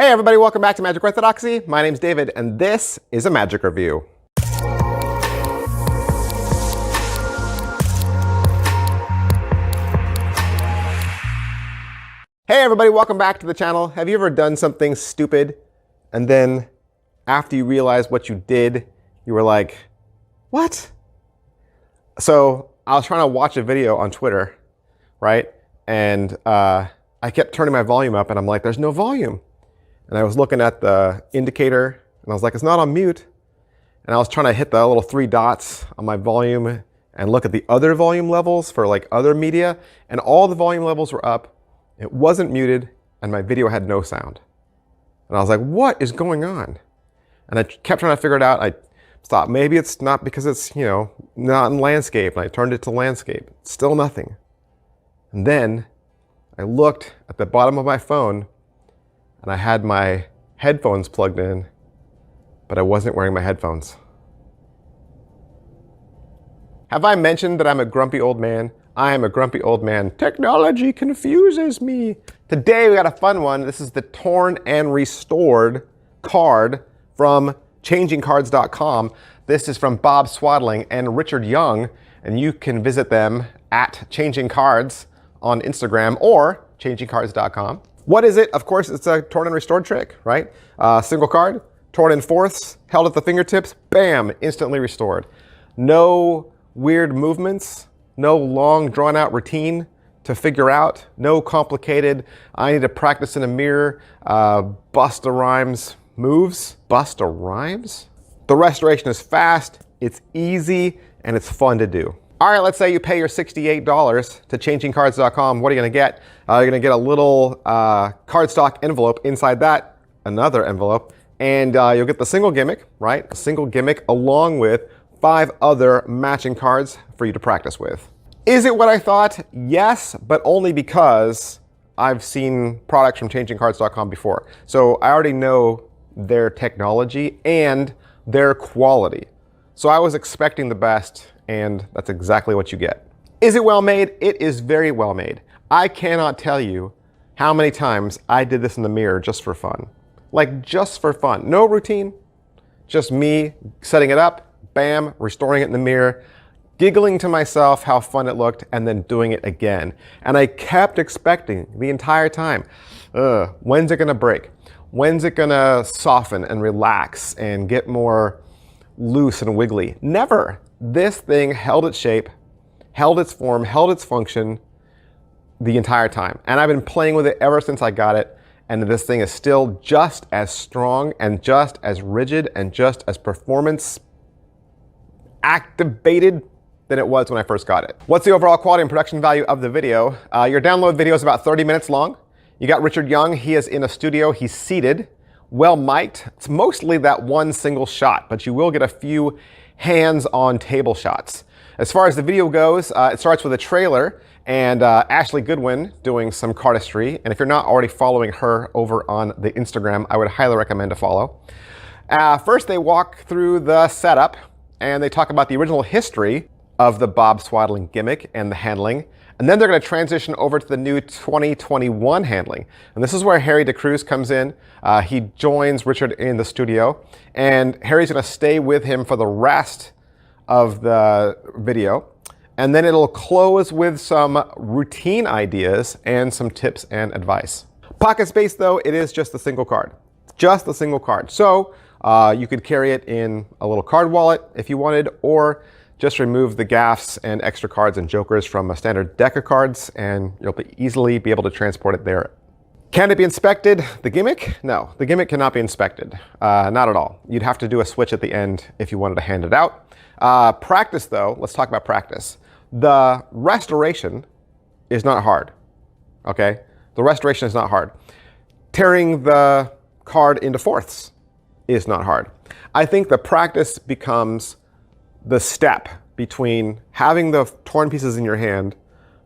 Hey everybody, welcome back to Magic Orthodoxy. My name's David, and this is a magic review. Hey everybody, welcome back to the channel. Have you ever done something stupid, and then after you realize what you did, you were like, what? So I was trying to watch a video on Twitter, right? And I kept turning my volume up, and I'm like, there's no volume. And I was looking at the indicator, and I was like, it's not on mute. And I was trying to hit the little 3 dots on my volume and look at the other volume levels for like other media, and all the volume levels were up. It wasn't muted, and my video had no sound. And I was like, what is going on? And I kept trying to figure it out. I thought maybe it's not because it's, not in landscape. And I turned it to landscape. Still nothing. And then I looked at the bottom of my phone, and I had my headphones plugged in, but I wasn't wearing my headphones. Have I mentioned that I'm a grumpy old man? I am a grumpy old man. Technology confuses me. Today we got a fun one. This is the torn and restored card from changingcards.com. This is from Bob Swadling and Richard Young, and you can visit them at Changing Cards on Instagram or changingcards.com. What is it? Of course, it's a torn and restored trick, right? Single card, torn in fourths, held at the fingertips, bam, instantly restored. No weird movements, no long drawn out routine to figure out, no complicated, I need to practice in a mirror, Busta Rhymes moves. Busta Rhymes? The restoration is fast, it's easy, and it's fun to do. All right, let's say you pay your $68 to changingcards.com. What are you gonna get? You're gonna get a little cardstock envelope. Inside that, another envelope. And you'll get the single gimmick, right? A single gimmick along with 5 other matching cards for you to practice with. Is it what I thought? Yes, but only because I've seen products from changingcards.com before. So I already know their technology and their quality. So I was expecting the best, and that's exactly what you get. Is it well made? It is very well made. I cannot tell you how many times I did this in the mirror just for fun. Like just for fun. No routine, just me setting it up, bam, restoring it in the mirror, giggling to myself how fun it looked, and then doing it again. And I kept expecting the entire time, when's it gonna break? When's it gonna soften and relax and get more loose and wiggly? Never. This thing held its shape, held its form, held its function the entire time. And I've been playing with it ever since I got it. And this thing is still just as strong and just as rigid and just as performance activated than it was when I first got it. What's the overall quality and production value of the video? Your download video is about 30 minutes long. You got Richard Young. He is in a studio. He's seated, well mic'd. It's mostly that one single shot, but you will get a few hands-on table shots. As far as the video goes, it starts with a trailer and Ashley Goodwin doing some cardistry. And if you're not already following her over on the Instagram, I would highly recommend to follow. First, they walk through the setup and they talk about the original history of the Bob Swadling gimmick and the handling. And then they're going to transition over to the new 2021 handling. And this is where Harry DeCruz comes in. He joins Richard in the studio. And Harry's going to stay with him for the rest of the video. And then it'll close with some routine ideas and some tips and advice. Pocket space, though, it is just a single card. Just a single card. So you could carry it in a little card wallet if you wanted, or just remove the gaffs and extra cards and jokers from a standard deck of cards, and you'll easily be able to transport it there. Can it be inspected? The gimmick? No, the gimmick cannot be inspected. Not at all. You'd have to do a switch at the end if you wanted to hand it out. Practice, though, let's talk about practice. The restoration is not hard, okay? The restoration is not hard. Tearing the card into fourths is not hard. I think the practice becomes the step between having the torn pieces in your hand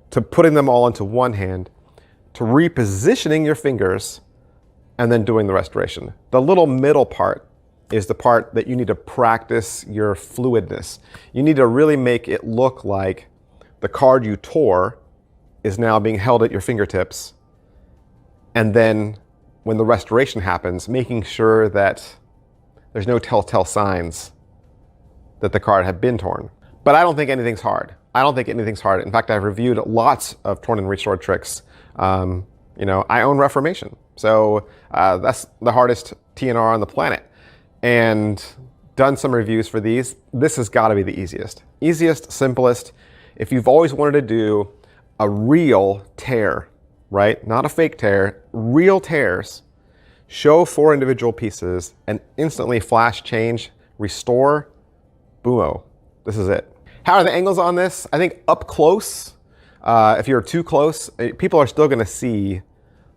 to putting them all into one hand to repositioning your fingers and then doing the restoration. The little middle part is the part that you need to practice your fluidness. You need to really make it look like the card you tore is now being held at your fingertips, and then when the restoration happens, making sure that there's no telltale signs that the card had been torn. But I don't think anything's hard. I don't think anything's hard. In fact, I've reviewed lots of torn and restored tricks. You know, I own Reformation. So that's the hardest TNR on the planet. And done some reviews for these. This has got to be the easiest. Easiest, simplest. If you've always wanted to do a real tear, right? Not a fake tear, real tears. Show 4 individual pieces and instantly flash change, restore, boomo. This is it. How are the angles on this? I think up close, if you're too close, people are still gonna see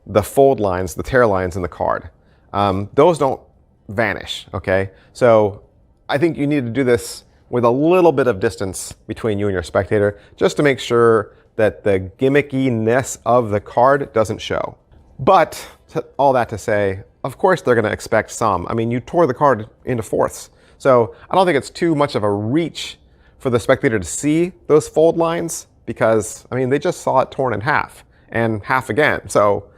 the fold lines, the tear lines in the card. Those don't vanish, okay? So I think you need to do this with a little bit of distance between you and your spectator, just to make sure that the gimmickiness of the card doesn't show. But all that to say, of course they're gonna expect some. I mean, you tore the card into fourths. So I don't think it's too much of a reach for the spectator to see those fold lines because, I mean, they just saw it torn in half and half again. So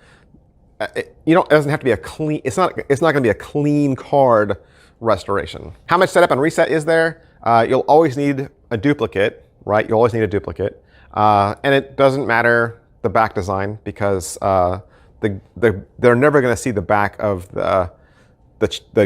it doesn't have to be a clean, it's not gonna be a clean card restoration. How much setup and reset is there? You'll always need a duplicate, right? You'll always need a duplicate. And it doesn't matter the back design because they're never gonna see the back of the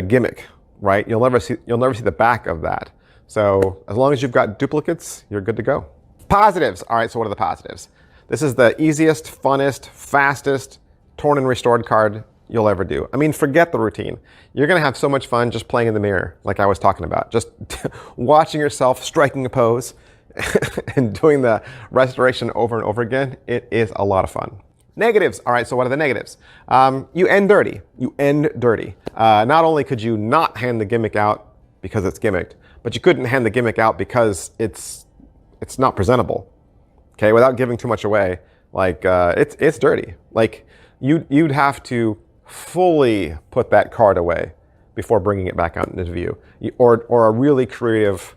gimmick, right? You'll never see the back of that. So as long as you've got duplicates, you're good to go. Positives. All right, so what are the positives? This is the easiest, funnest, fastest torn and restored card you'll ever do. I mean, forget the routine. You're gonna have so much fun just playing in the mirror, like I was talking about. Just watching yourself striking a pose and doing the restoration over and over again. It is a lot of fun. Negatives. All right, so what are the negatives? You end dirty. You end dirty. Not only could you not hand the gimmick out because it's gimmicked, but you couldn't hand the gimmick out because it's not presentable. Okay, without giving too much away, like it's dirty. Like you'd have to fully put that card away before bringing it back out into view, or a really creative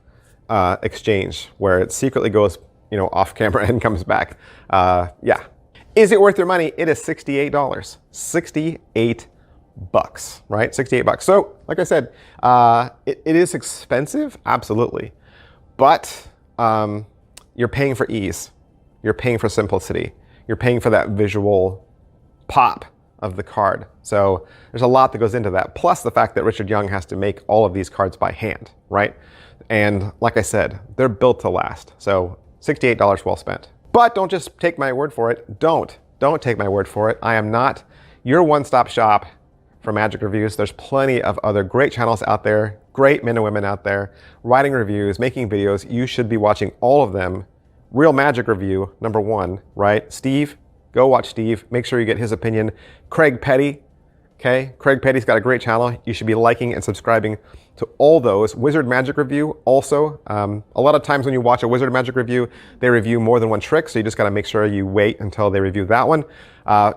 exchange where it secretly goes, off camera and comes back. Yeah. Is it worth your money? It is $68. 68 bucks, right? 68 bucks. So, like I said, it is expensive, absolutely. But you're paying for ease. You're paying for simplicity. You're paying for that visual pop of the card. So there's a lot that goes into that. Plus the fact that Richard Young has to make all of these cards by hand, right? And like I said, they're built to last. So $68 well spent. But don't just take my word for it. Don't take my word for it. I am not your one-stop shop for magic reviews. There's plenty of other great channels out there, great men and women out there, writing reviews, making videos. You should be watching all of them. Real Magic Review, #1, right? Steve, go watch Steve. Make sure you get his opinion. Craig Petty, okay? Craig Petty's got a great channel. You should be liking and subscribing to all those. Wizard Magic Review also. A lot of times when you watch a Wizard Magic Review, they review more than one trick, so you just gotta make sure you wait until they review that one.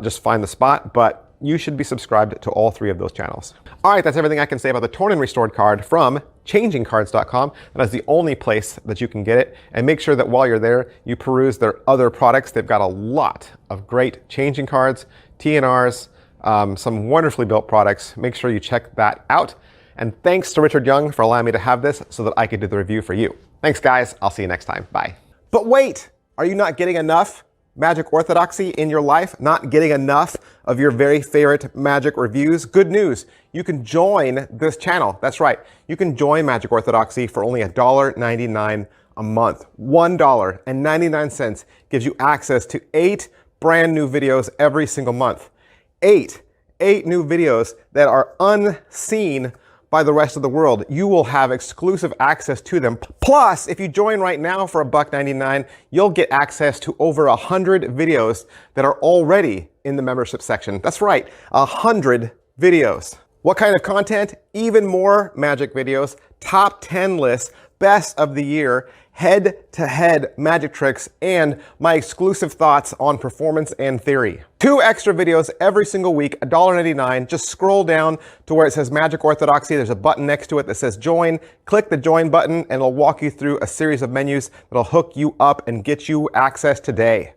Just find the spot, but you should be subscribed to all 3 of those channels. All right, that's everything I can say about the Torn and Restored card from changingcards.com. That is the only place that you can get it. And make sure that while you're there, you peruse their other products. They've got a lot of great changing cards, TNRs, some wonderfully built products. Make sure you check that out. And thanks to Richard Young for allowing me to have this so that I could do the review for you. Thanks, guys. I'll see you next time. Bye. But wait, are you not getting enough magic orthodoxy in your life? Not getting enough of your very favorite magic reviews? Good news. You can join this channel. That's right. You can join Magic Orthodoxy for only $1.99 a month. $1.99 gives you access to 8 brand new videos every single month. 8 new videos that are unseen by the rest of the world. You will have exclusive access to them. Plus, if you join right now for $1.99, you'll get access to over 100 videos that are already in the membership section. That's right, 100 videos. What kind of content? Even more magic videos, top 10 lists, best of the year, head-to-head magic tricks, and my exclusive thoughts on performance and theory. 2 extra videos every single week, $1.99. Just scroll down to where it says Magic Orthodoxy. There's a button next to it that says join. Click the join button and it'll walk you through a series of menus that'll hook you up and get you access today.